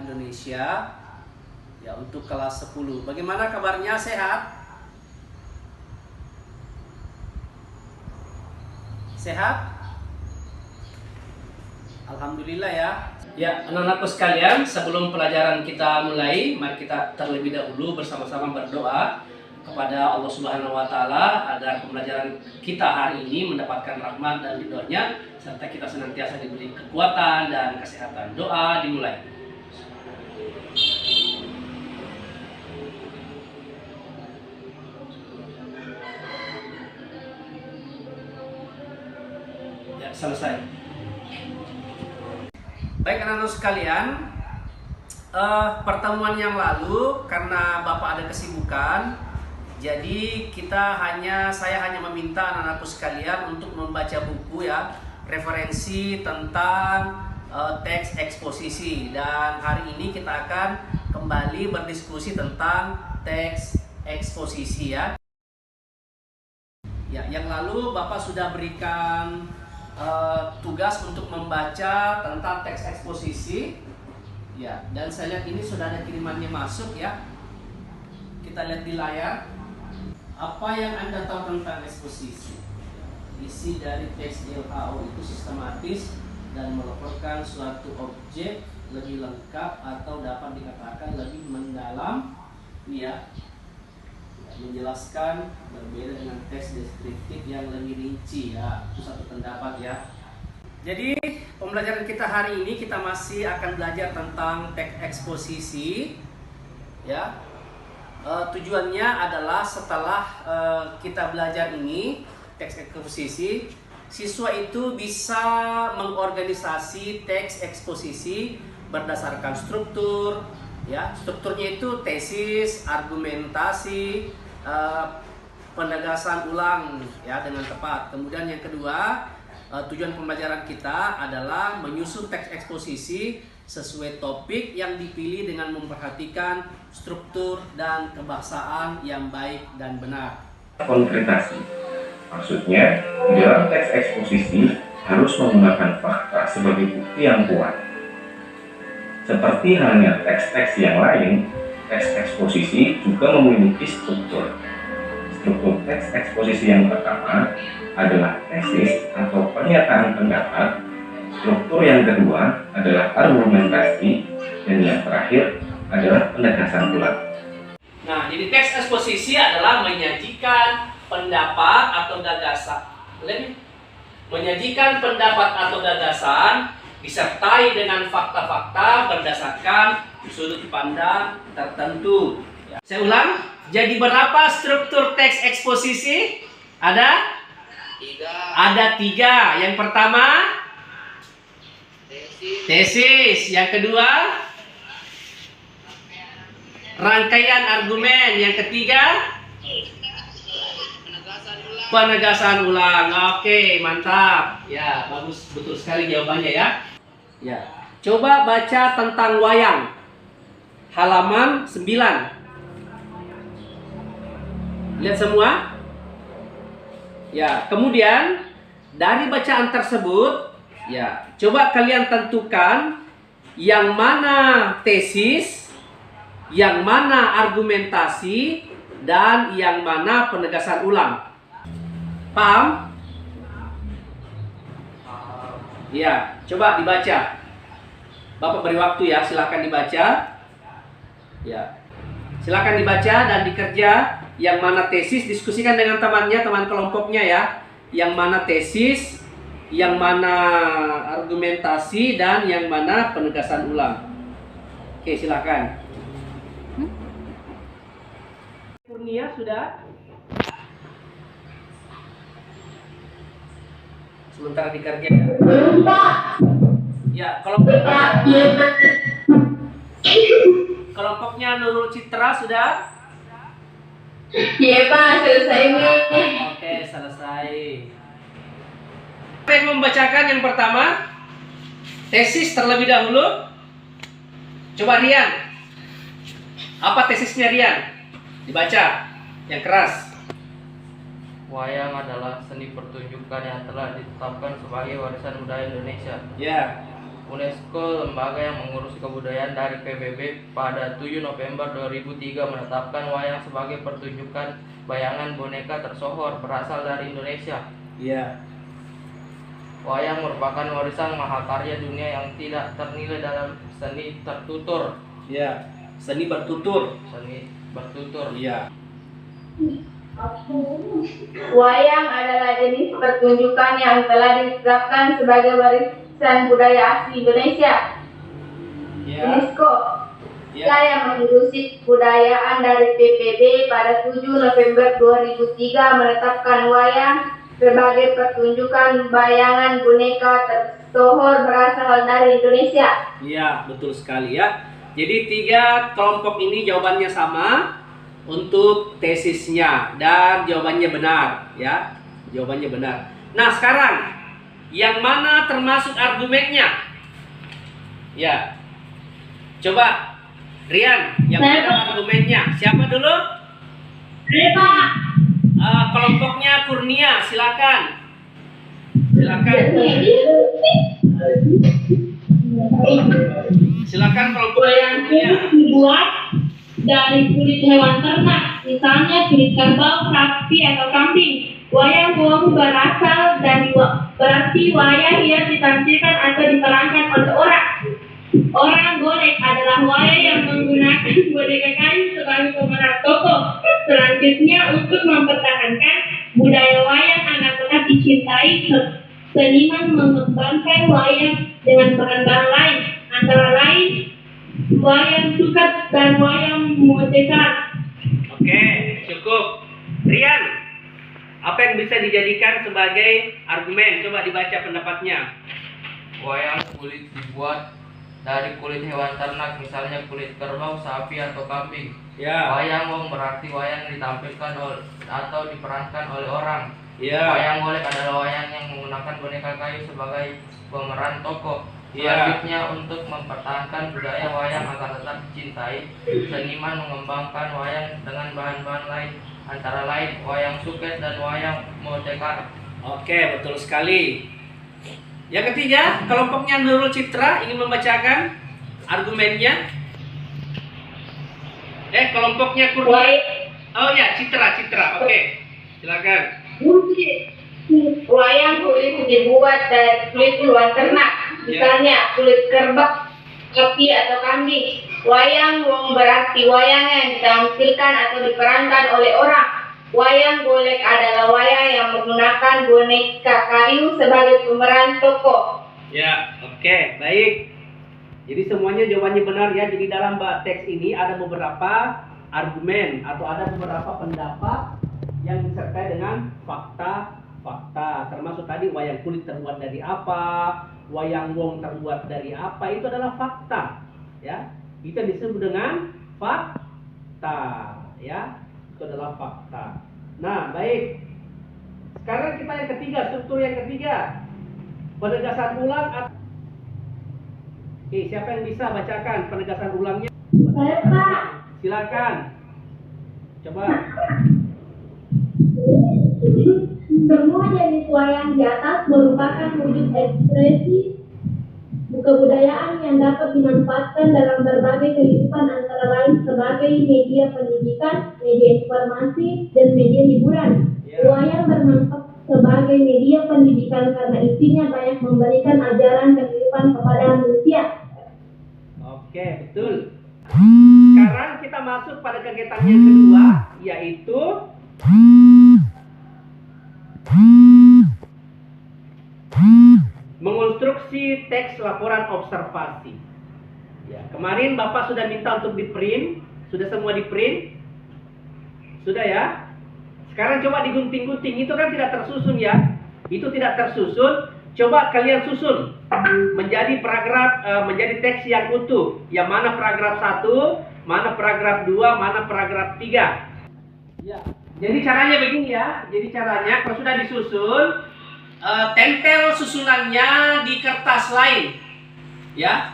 Indonesia ya untuk kelas 10. Bagaimana kabarnya, sehat? Sehat? Alhamdulillah ya. Ya, anak-anakku sekalian, sebelum pelajaran kita mulai, mari kita terlebih dahulu bersama-sama berdoa kepada Allah Subhanahu wa taala agar pembelajaran kita hari ini mendapatkan rahmat dan ridho-Nya serta kita senantiasa diberi kekuatan dan kesehatan. Doa dimulai. Ya, selesai. Baik anak-anak sekalian, pertemuan yang lalu karena Bapak ada kesibukan, jadi saya hanya meminta anak-anakku sekalian untuk membaca buku ya, referensi tentang teks eksposisi, dan hari ini kita akan kembali berdiskusi tentang teks eksposisi ya. Ya, yang lalu Bapak sudah berikan tugas untuk membaca tentang teks eksposisi ya, dan saya lihat ini sudah ada kirimannya masuk ya. Kita lihat di layar. Apa yang Anda tahu tentang eksposisi? Isi dari teks LHO itu sistematis dan melaporkan suatu objek lebih lengkap atau dapat dikatakan lebih mendalam ya, menjelaskan, berbeda dengan teks deskriptif yang lebih rinci ya. Itu satu pendapat ya. Jadi pembelajaran kita hari ini kita masih akan belajar tentang teks eksposisi ya. Tujuannya adalah setelah kita belajar ini teks eksposisi, siswa itu bisa mengorganisasi teks eksposisi berdasarkan struktur ya. Strukturnya itu tesis, argumentasi, penegasan ulang ya dengan tepat. Kemudian yang kedua, tujuan pembelajaran kita adalah menyusun teks eksposisi sesuai topik yang dipilih dengan memperhatikan struktur dan kebahasaan yang baik dan benar. Konkretasi, maksudnya di dalam teks eksposisi harus menggunakan fakta sebagai bukti yang kuat. Seperti halnya teks-teks yang lain, teks eksposisi juga memiliki struktur. Struktur teks eksposisi yang pertama adalah tesis atau pernyataan pendapat. Struktur yang kedua adalah argumentasi, dan yang terakhir adalah penegasan ulang. Nah, jadi teks eksposisi adalah menyajikan pendapat atau gagasan. Menyajikan pendapat atau gagasan disertai dengan fakta-fakta berdasarkan sudut pandang tertentu. Ya. Saya ulang, jadi berapa struktur teks eksposisi? Ada? Ada 3. Yang pertama, tesis. Yang kedua, rangkaian argumen. Yang ketiga, penegasan ulang. Oke, mantap. Ya, bagus, betul sekali jawabannya ya. Ya. Coba baca tentang wayang. Halaman 9. Lihat semua? Ya, kemudian dari bacaan tersebut, ya, coba kalian tentukan yang mana tesis, yang mana argumentasi, dan yang mana penegasan ulang. Paham? Ya, coba dibaca. Bapak beri waktu ya, silakan dibaca. Ya, silakan dibaca dan dikerja. Yang mana tesis diskusikan dengan temannya, teman kelompoknya ya. Yang mana tesis, yang mana argumentasi, dan yang mana penegasan ulang. Oke, silakan. Kurnia sudah? Sementara dikerja ya. Ya, kelompoknya Nurul Citra sudah? Iya Pak, selesai nih. Oke, selesai. Siapa yang membacakan yang pertama? Tesis terlebih dahulu. Coba Rian. Apa tesisnya Rian? Dibaca yang keras. Wayang adalah seni pertunjukan yang telah ditetapkan sebagai warisan budaya Indonesia. Ya. UNESCO, lembaga yang mengurusi kebudayaan dari PBB, pada 7 November 2003 menetapkan wayang sebagai pertunjukan bayangan boneka tersohor berasal dari Indonesia. Ya. Wayang merupakan warisan mahakarya dunia yang tidak ternilai dalam seni tertutur. Ya. Seni bertutur. Seni bertutur. Iya. Wayang adalah jenis pertunjukan yang telah ditetapkan sebagai warisan budaya asli Indonesia. Ya. UNESCO Ya. yang mengurusi kebudayaan dari PBB pada 7 November 2003 menetapkan wayang sebagai pertunjukan bayangan boneka tersohor berasal dari Indonesia. Iya, betul sekali ya. Jadi 3 kelompok ini jawabannya sama untuk tesisnya dan jawabannya benar ya. Jawabannya benar. Nah, sekarang yang mana termasuk argumennya? Ya. Coba Rian, yang mana argumennya? Siapa dulu? Pak. Kelompoknya Kurnia, silakan. Silakan. Silakan kelompok Wayang Kurnia. kulit dibuat dari kulit hewan ternak, misalnya kulit kerbau, sapi, atau kambing. Wayang wong berasal dari berarti wayang yang ditampilkan atau diperankan oleh orang. Orang golek adalah wayang yang menggunakan boneka kayu sebagai pemeran tokoh. Selanjutnya, untuk mempertahankan budaya wayang agar tetap dicintai, seniman mengembangkan wayang dengan bahan-bahan lain, antara lain wayang sukat dan wayang motesan. Oke, cukup. Rian, apa yang bisa dijadikan sebagai argumen? Coba dibaca pendapatnya. Wayang kulit dibuat dari kulit hewan ternak, misalnya kulit kerbau, sapi, atau kambing. Ya. Wayang wong berarti wayang ditampilkan atau diperankan oleh orang. Ya. Wayang golek adalah wayang yang menggunakan boneka kayu sebagai pemeran tokoh. Ya. Selanjutnya, untuk mempertahankan budaya wayang agar tetap dicintai, seniman mengembangkan wayang dengan bahan-bahan lain, antara lain wayang suket dan wayang motekar. Oke, betul sekali. Yang ketiga, kelompoknya Nurul Citra ingin membacakan argumennya. Kelompoknya Kurnia. Oh ya, Citra. Oke, silakan. Wayang kulit dibuat dari kulit hewan ternak, misalnya kulit kerbau, sapi, atau kambing. Wayang wong berarti wayang yang ditampilkan atau diperankan oleh orang. Wayang golek adalah wayang yang menggunakan boneka kayu sebagai pemeran tokoh. Ya, oke, baik. Jadi semuanya jawabannya benar ya. Jadi dalam teks ini ada beberapa argumen atau ada beberapa pendapat yang disertai dengan fakta. Termasuk tadi wayang kulit terbuat dari apa, wayang wong terbuat dari apa, itu adalah fakta. Ya, itu disebut dengan fakta. Ya, itu adalah fakta. Nah, baik. Sekarang kita yang ketiga, struktur yang ketiga. Penegasan ulang. Oke, siapa yang bisa bacakan penegasan ulangnya? Saya, Pak. Silakan. Coba. Semua jenis wayang di atas merupakan wujud ekspresi kebudayaan yang dapat dimanfaatkan dalam berbagai kehidupan, antara lain sebagai media pendidikan, media informasi, dan media hiburan. Wayang bermanfaat sebagai media pendidikan karena isinya banyak memberikan ajaran kehidupan kepada manusia. Oke, betul. Sekarang kita masuk pada kegiatan yang kedua, yaitu mengonstruksi teks laporan observasi. Ya, kemarin Bapak sudah minta untuk di-print. Sudah semua di-print? Sudah ya? Sekarang coba digunting-gunting. Itu kan tidak tersusun ya? Itu tidak tersusun. Coba kalian susun menjadi paragraf, menjadi teks yang utuh. Yang mana paragraf 1, mana paragraf 2, mana paragraf 3. Ya. Jadi caranya begini ya. Jadi caranya kalau sudah disusun, tempel susunannya di kertas lain. Ya.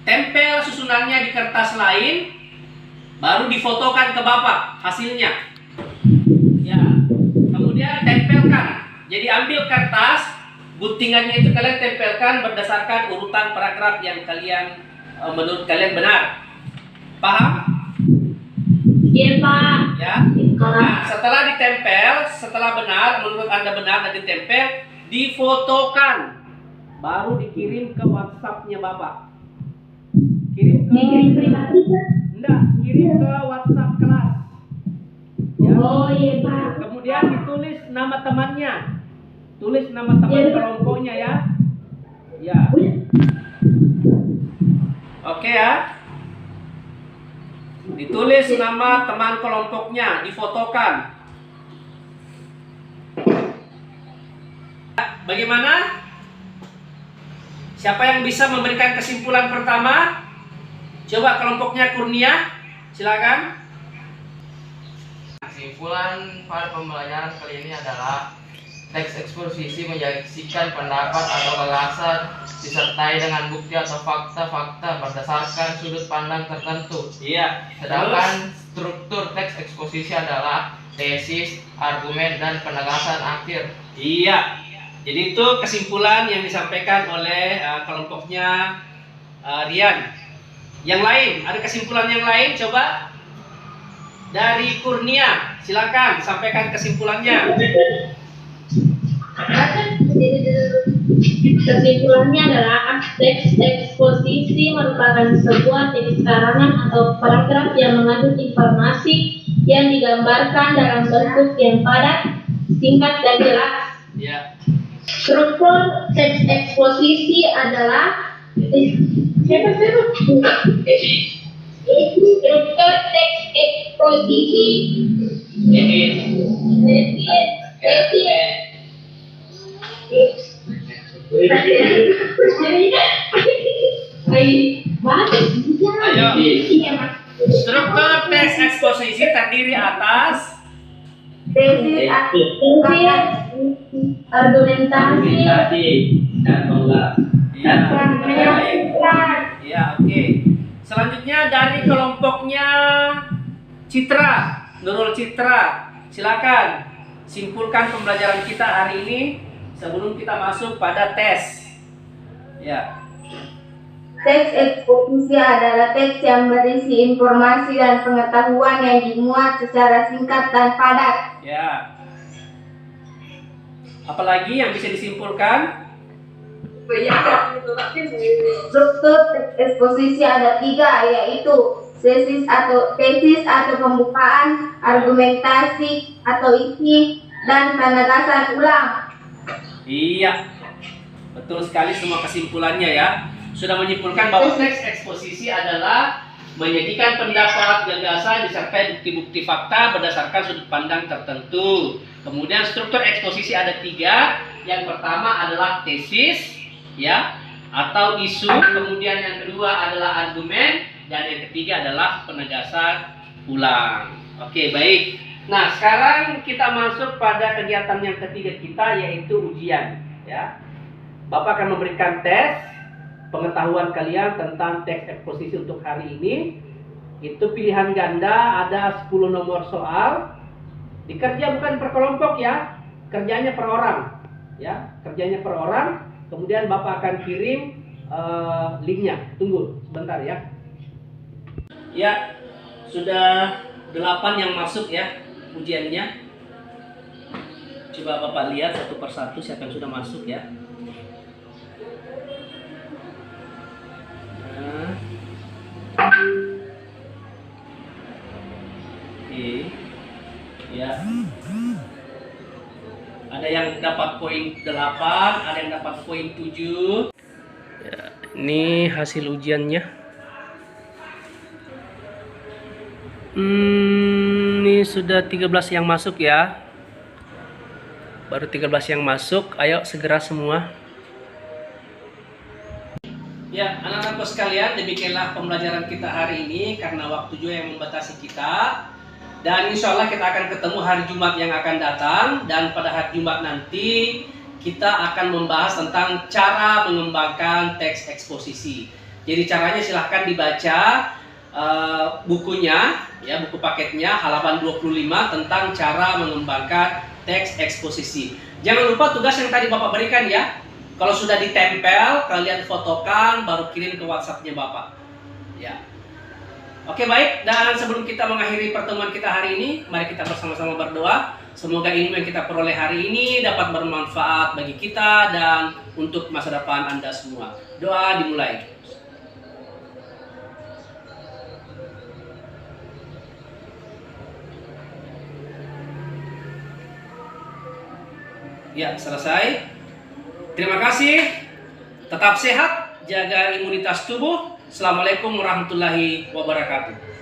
Tempel susunannya di kertas lain, baru difotokan ke Bapak hasilnya. Ya. Kemudian tempelkan. Jadi ambil kertas, guntingannya itu kalian tempelkan berdasarkan urutan paragraf yang kalian menurut kalian benar. Paham? Iya, Pak. Ya. Nah, setelah ditempel, setelah benar, menurut Anda benar dan ditempel, difotokan. Baru dikirim ke WhatsApp-nya Bapak. Dikirim pribadi, Pak. Enggak, kirim ke WhatsApp kelas. Ya. Oh iya, Pak. Kemudian ditulis nama temannya. Tulis nama teman kelompoknya ya. Ya. Oke ya. Ditulis nama teman kelompoknya, difotokan. Bagaimana? Siapa yang bisa memberikan kesimpulan pertama? Coba kelompoknya Kurnia, silakan. Kesimpulan pada pembelajaran kali ini adalah teks eksposisi menyaksikan pendapat atau gagasan disertai dengan bukti atau fakta-fakta berdasarkan sudut pandang tertentu. Iya. Sedangkan struktur teks eksposisi adalah tesis, argumen, dan penegasan akhir. Iya. Jadi itu kesimpulan yang disampaikan oleh kelompoknya Rian. Yang lain, ada kesimpulan yang lain? Coba dari Kurnia, silakan sampaikan kesimpulannya. Kesimpulannya adalah teks eksposisi merupakan sebuah teks karangan atau paragraf yang mengandung informasi yang digambarkan dalam bentuk yang padat, singkat, dan jelas. Ya. Struktur teks eksposisi adalah struktur teks eksposisi Struktur teks eksposisi terdiri atas tesis, argumentasi, dan ya, oke. Selanjutnya dari kelompoknya Citra, Nurul Citra, silakan simpulkan pembelajaran kita hari ini sebelum kita masuk pada tes. Ya. Teks eksposisi adalah teks yang berisi informasi dan pengetahuan yang dimuat secara singkat dan padat. Ya. Apalagi yang bisa disimpulkan? Struktur teks eksposisi ada 3, yaitu tesis atau pembukaan, argumentasi atau isi, dan penegasan ulang. Iya. Betul sekali semua kesimpulannya ya. Sudah menyimpulkan bahwa teks eksposisi adalah menyajikan pendapat, gagasan disertai bukti-bukti fakta berdasarkan sudut pandang tertentu. Kemudian struktur eksposisi ada 3. Yang pertama adalah tesis, ya, atau isu. Kemudian yang kedua adalah argumen, dan yang ketiga adalah penegasan ulang. Oke, baik. Nah, sekarang kita masuk pada kegiatan yang ketiga kita, yaitu ujian. Ya, Bapak akan memberikan tes pengetahuan kalian tentang teks eksposisi untuk hari ini. Itu pilihan ganda, ada 10 nomor soal. Dikerja bukan per kelompok ya, kerjanya per orang. Ya, kerjanya per orang. Kemudian Bapak akan kirim linknya. Tunggu sebentar ya. Ya, sudah 8 yang masuk ya ujiannya. Coba Bapak lihat satu persatu siapa yang sudah masuk ya. Oke, ya. Ada yang dapat poin 8, ada yang dapat poin 7. Ya, ini hasil ujiannya. Ini sudah 13 yang masuk ya. Baru 13 yang masuk. Ayo segera semua. Ya, anak-anakku sekalian, demikianlah pembelajaran kita hari ini karena waktu juga yang membatasi kita. Dan insya Allah kita akan ketemu hari Jumat yang akan datang. Dan pada hari Jumat nanti kita akan membahas tentang cara mengembangkan teks eksposisi. Jadi caranya silahkan dibaca bukunya, ya, buku paketnya halaman 25 tentang cara mengembangkan teks eksposisi. Jangan lupa tugas yang tadi Bapak berikan ya. Kalau sudah ditempel, kalian fotokan, baru kirim ke WhatsApp-nya Bapak. Ya. Oke, baik. Dan sebelum kita mengakhiri pertemuan kita hari ini, mari kita bersama-sama berdoa. Semoga ilmu yang kita peroleh hari ini dapat bermanfaat bagi kita dan untuk masa depan Anda semua. Doa dimulai. Ya, selesai. Terima kasih. Tetap sehat, jaga imunitas tubuh. Assalamualaikum warahmatullahi wabarakatuh.